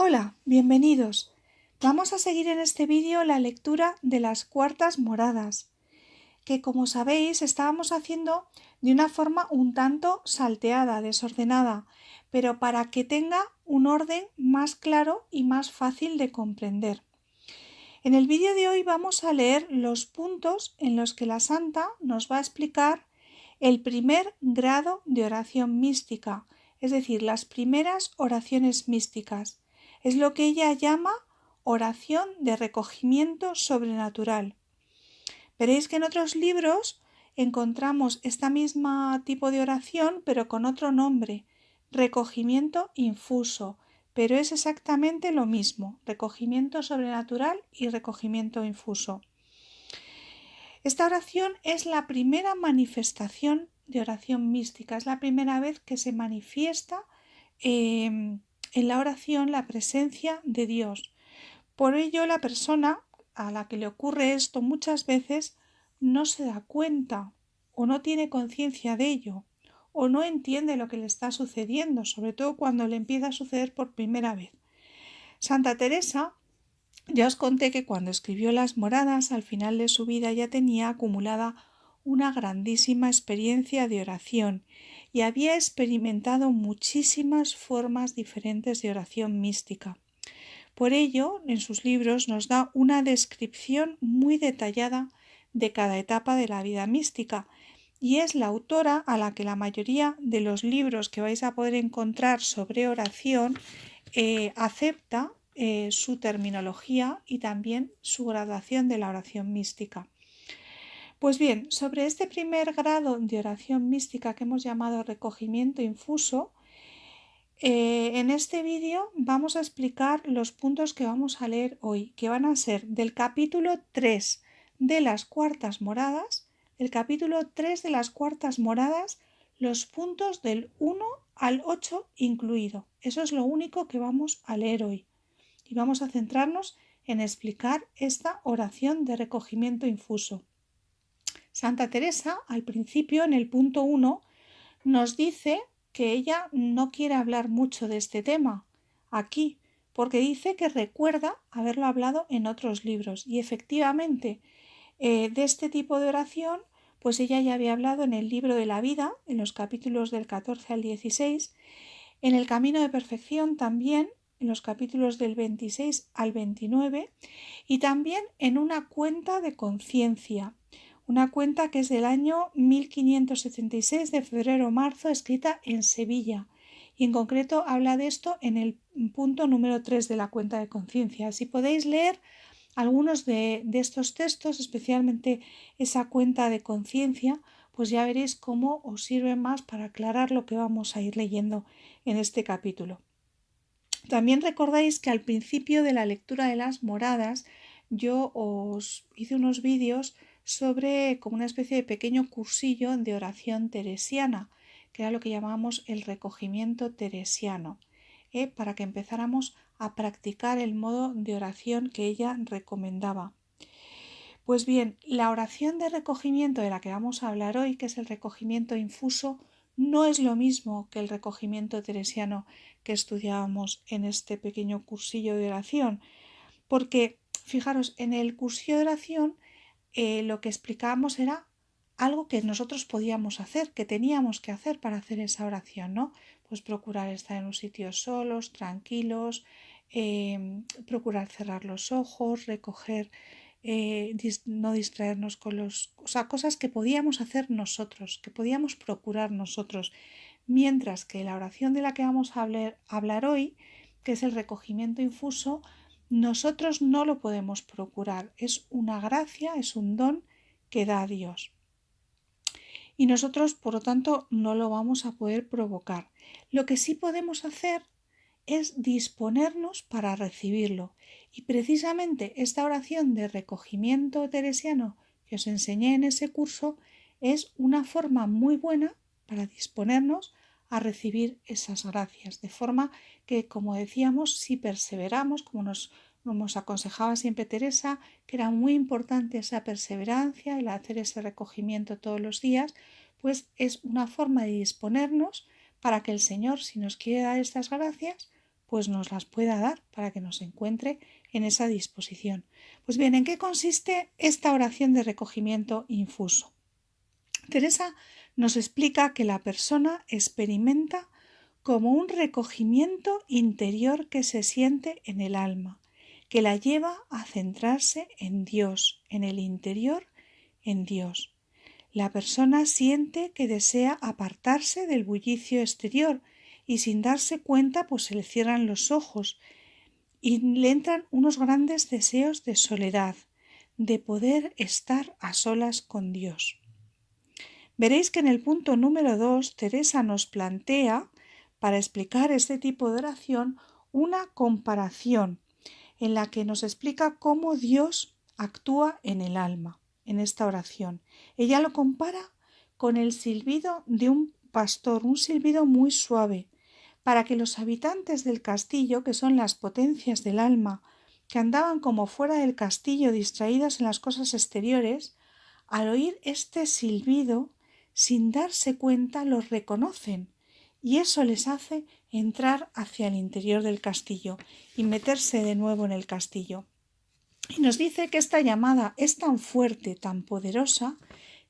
Hola, bienvenidos. Vamos a seguir en este vídeo la lectura de las cuartas moradas, que como sabéis estábamos haciendo de una forma un tanto salteada, desordenada, pero para que tenga un orden más claro y más fácil de comprender. En el vídeo de hoy vamos a leer los puntos en los que la santa nos va a explicar el primer grado de oración mística, es decir, las primeras oraciones místicas. Es lo que ella llama oración de recogimiento sobrenatural. Veréis que en otros libros encontramos esta misma tipo de oración, pero con otro nombre, recogimiento infuso, pero es exactamente lo mismo, recogimiento sobrenatural y recogimiento infuso. Esta oración es la primera manifestación de oración mística, es la primera vez que se manifiesta en la oración la presencia de Dios. Por ello, la persona a la que le ocurre esto muchas veces no se da cuenta o no tiene conciencia de ello o no entiende lo que le está sucediendo, sobre todo cuando le empieza a suceder por primera vez. Santa Teresa, ya os conté que cuando escribió las moradas, al final de su vida ya tenía acumulada una grandísima experiencia de oración y había experimentado muchísimas formas diferentes de oración mística. Por ello, en sus libros nos da una descripción muy detallada de cada etapa de la vida mística y es la autora a la que la mayoría de los libros que vais a poder encontrar sobre oración acepta su terminología y también su graduación de la oración mística. Pues bien, sobre este primer grado de oración mística que hemos llamado recogimiento infuso, en este vídeo vamos a explicar los puntos que vamos a leer hoy, que van a ser del capítulo 3 de las cuartas moradas, los puntos del 1 al 8 incluido. Eso es lo único que vamos a leer hoy. Y vamos a centrarnos en explicar esta oración de recogimiento infuso. Santa Teresa, al principio, en el punto 1, nos dice que ella no quiere hablar mucho de este tema aquí, porque dice que recuerda haberlo hablado en otros libros. Y efectivamente, de este tipo de oración, pues ella ya había hablado en el libro de la vida, en los capítulos del 14 al 16, en el camino de perfección también, en los capítulos del 26 al 29, y también en una cuenta de conciencia, una cuenta que es del año 1576 de febrero-marzo, escrita en Sevilla, y en concreto habla de esto en el punto número 3 de la cuenta de conciencia. Si podéis leer algunos de estos textos, especialmente esa cuenta de conciencia, pues ya veréis cómo os sirve más para aclarar lo que vamos a ir leyendo en este capítulo. También recordáis que al principio de la lectura de las moradas yo os hice unos vídeos sobre como una especie de pequeño cursillo de oración teresiana, que era lo que llamábamos el recogimiento teresiano, para que empezáramos a practicar el modo de oración que ella recomendaba. Pues bien, la oración de recogimiento de la que vamos a hablar hoy, que es el recogimiento infuso, no es lo mismo que el recogimiento teresiano que estudiábamos en este pequeño cursillo de oración, porque fijaros, en el cursillo de oración lo que explicábamos era algo que nosotros podíamos hacer, que teníamos que hacer para hacer esa oración, ¿no? Pues procurar estar en un sitio solos, tranquilos, procurar cerrar los ojos, recoger, no distraernos con cosas que podíamos hacer nosotros, que podíamos procurar nosotros, mientras que la oración de la que vamos a hablar hoy, que es el recogimiento infuso, nosotros no lo podemos procurar, es una gracia, es un don que da Dios. Y nosotros, por lo tanto, no lo vamos a poder provocar. Lo que sí podemos hacer es disponernos para recibirlo. Y precisamente esta oración de recogimiento teresiano que os enseñé en ese curso es una forma muy buena para disponernos a recibir esas gracias. De forma que, como decíamos, si perseveramos, como nos aconsejaba siempre Teresa, que era muy importante esa perseverancia, el hacer ese recogimiento todos los días, pues es una forma de disponernos para que el Señor, si nos quiere dar estas gracias, pues nos las pueda dar para que nos encuentre en esa disposición. Pues bien, ¿en qué consiste esta oración de recogimiento infuso? Teresa nos explica que la persona experimenta como un recogimiento interior que se siente en el alma, que la lleva a centrarse en Dios, en el interior, en Dios. La persona siente que desea apartarse del bullicio exterior y sin darse cuenta pues se le cierran los ojos y le entran unos grandes deseos de soledad, de poder estar a solas con Dios. Veréis que en el punto número 2 Teresa nos plantea, para explicar este tipo de oración, una comparación en la que nos explica cómo Dios actúa en el alma, en esta oración. Ella lo compara con el silbido de un pastor, un silbido muy suave, para que los habitantes del castillo, que son las potencias del alma, que andaban como fuera del castillo distraídas en las cosas exteriores, al oír este silbido, sin darse cuenta, los reconocen y eso les hace entrar hacia el interior del castillo y meterse de nuevo en el castillo. Y nos dice que esta llamada es tan fuerte, tan poderosa,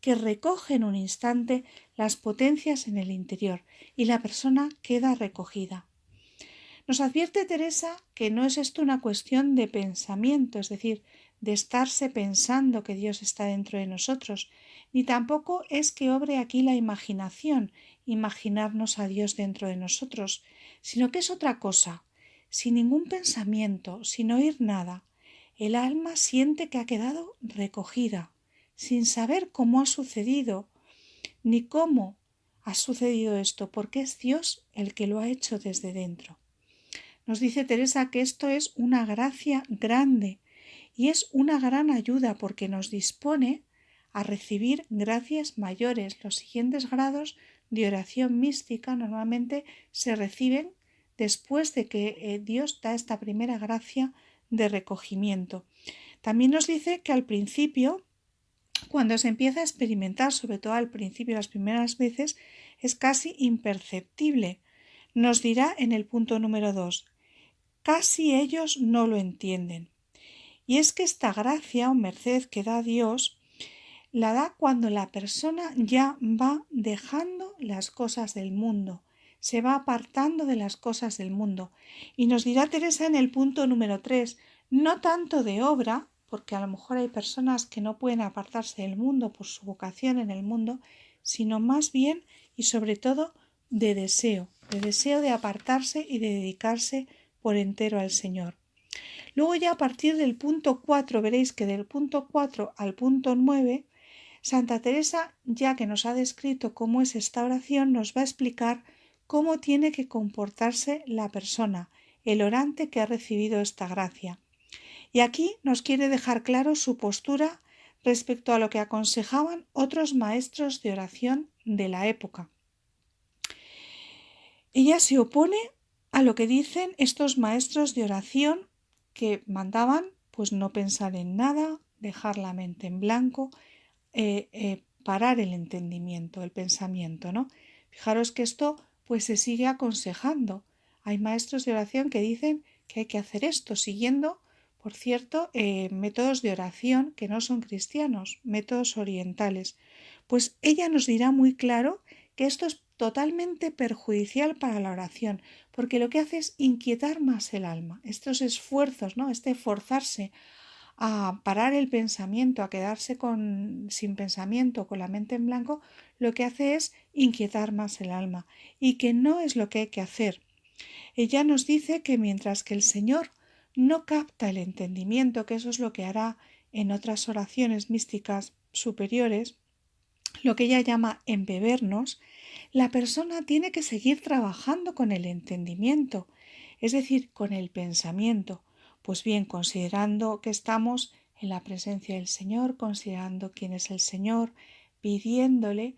que recoge en un instante las potencias en el interior y la persona queda recogida. Nos advierte Teresa que no es esto una cuestión de pensamiento, es decir, de estarse pensando que Dios está dentro de nosotros, ni tampoco es que obre aquí la imaginación, imaginarnos a Dios dentro de nosotros, sino que es otra cosa, sin ningún pensamiento, sin oír nada. El alma siente que ha quedado recogida, sin saber cómo ha sucedido, ni cómo ha sucedido esto, porque es Dios el que lo ha hecho desde dentro. Nos dice Teresa que esto es una gracia grande y es una gran ayuda porque nos dispone a recibir gracias mayores. Los siguientes grados de oración mística normalmente se reciben después de que Dios da esta primera gracia de recogimiento. También nos dice que al principio, cuando se empieza a experimentar, sobre todo al principio, las primeras veces, es casi imperceptible. Nos dirá en el punto número 2, casi ellos no lo entienden. Y es que esta gracia o merced que da Dios la da cuando la persona ya va dejando las cosas del mundo, se va apartando de las cosas del mundo. Y nos dirá Teresa en el punto número 3, no tanto de obra, porque a lo mejor hay personas que no pueden apartarse del mundo por su vocación en el mundo, sino más bien y sobre todo de deseo de apartarse y de dedicarse por entero al Señor. Luego ya a partir del punto 4, veréis que del punto 4 al punto 9, Santa Teresa, ya que nos ha descrito cómo es esta oración, nos va a explicar cómo tiene que comportarse la persona, el orante que ha recibido esta gracia. Y aquí nos quiere dejar claro su postura respecto a lo que aconsejaban otros maestros de oración de la época. Ella se opone a lo que dicen estos maestros de oración que mandaban pues no pensar en nada, dejar la mente en blanco, parar el entendimiento, el pensamiento, ¿no? Fijaros que esto pues se sigue aconsejando. Hay maestros de oración que dicen que hay que hacer esto, siguiendo, por cierto, métodos de oración que no son cristianos, métodos orientales. Pues ella nos dirá muy claro que esto es totalmente perjudicial para la oración, porque lo que hace es inquietar más el alma. Estos esfuerzos, ¿no? Este forzarse a parar el pensamiento, a quedarse sin pensamiento, con la mente en blanco, lo que hace es inquietar más el alma y que no es lo que hay que hacer. Ella nos dice que mientras que el Señor no capta el entendimiento, que eso es lo que hará en otras oraciones místicas superiores, lo que ella llama embebernos, la persona tiene que seguir trabajando con el entendimiento, es decir, con el pensamiento. Pues bien, considerando que estamos en la presencia del Señor, considerando quién es el Señor, pidiéndole,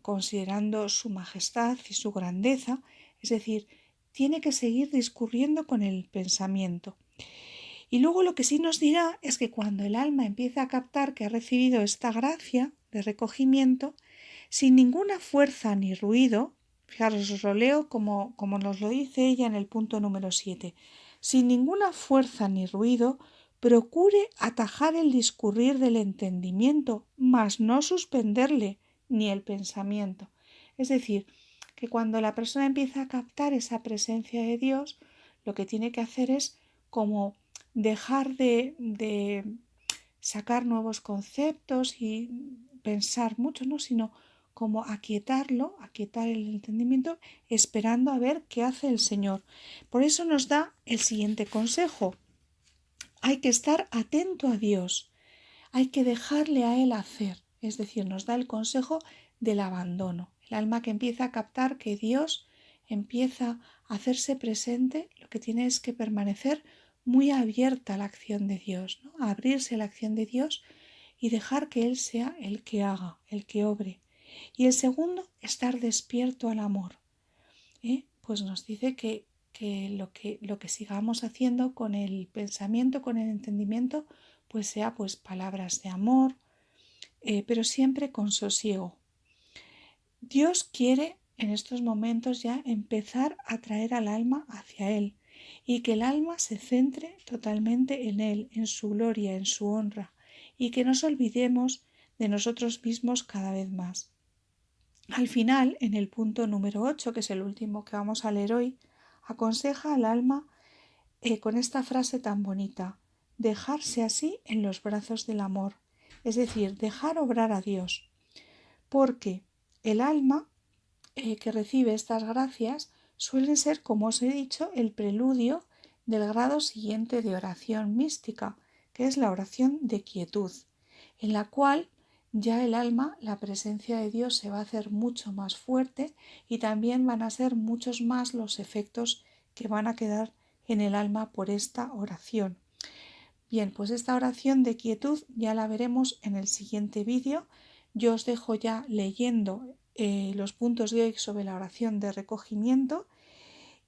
considerando su majestad y su grandeza, es decir, tiene que seguir discurriendo con el pensamiento. Y luego lo que sí nos dirá es que cuando el alma empieza a captar que ha recibido esta gracia de recogimiento, sin ninguna fuerza ni ruido, Fijaros, os lo leo como nos lo dice ella en el punto número 7. Sin ninguna fuerza ni ruido, procure atajar el discurrir del entendimiento, mas no suspenderle ni el pensamiento. Es decir, que cuando la persona empieza a captar esa presencia de Dios, lo que tiene que hacer es como dejar de sacar nuevos conceptos y pensar mucho, ¿no? Sino como aquietarlo, aquietar el entendimiento, esperando a ver qué hace el Señor. Por eso nos da el siguiente consejo. Hay que estar atento a Dios, hay que dejarle a Él hacer. Es decir, nos da el consejo del abandono. El alma que empieza a captar que Dios empieza a hacerse presente, lo que tiene es que permanecer muy abierta a la acción de Dios, ¿no? A abrirse a la acción de Dios y dejar que Él sea el que haga, el que obre. Y el segundo, estar despierto al amor. Pues nos dice que lo que sigamos haciendo con el pensamiento, con el entendimiento, pues sea pues palabras de amor, pero siempre con sosiego. Dios quiere en estos momentos ya empezar a traer al alma hacia Él y que el alma se centre totalmente en Él, en su gloria, en su honra, y que nos olvidemos de nosotros mismos cada vez más. Al final, en el punto número 8, que es el último que vamos a leer hoy, aconseja al alma con esta frase tan bonita: dejarse así en los brazos del amor, es decir, dejar obrar a Dios, porque el alma que recibe estas gracias suelen ser, como os he dicho, el preludio del grado siguiente de oración mística, que es la oración de quietud, en la cual ya el alma, la presencia de Dios se va a hacer mucho más fuerte y también van a ser muchos más los efectos que van a quedar en el alma por esta oración. Bien, pues esta oración de quietud ya la veremos en el siguiente vídeo. Yo os dejo ya leyendo los puntos de hoy sobre la oración de recogimiento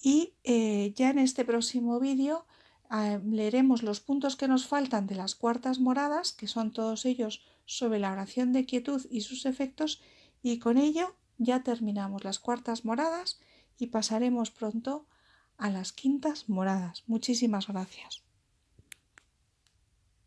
y ya en este próximo vídeo leeremos los puntos que nos faltan de las cuartas moradas, que son todos ellos sobre la oración de quietud y sus efectos, y con ello ya terminamos las cuartas moradas y pasaremos pronto a las quintas moradas. Muchísimas gracias.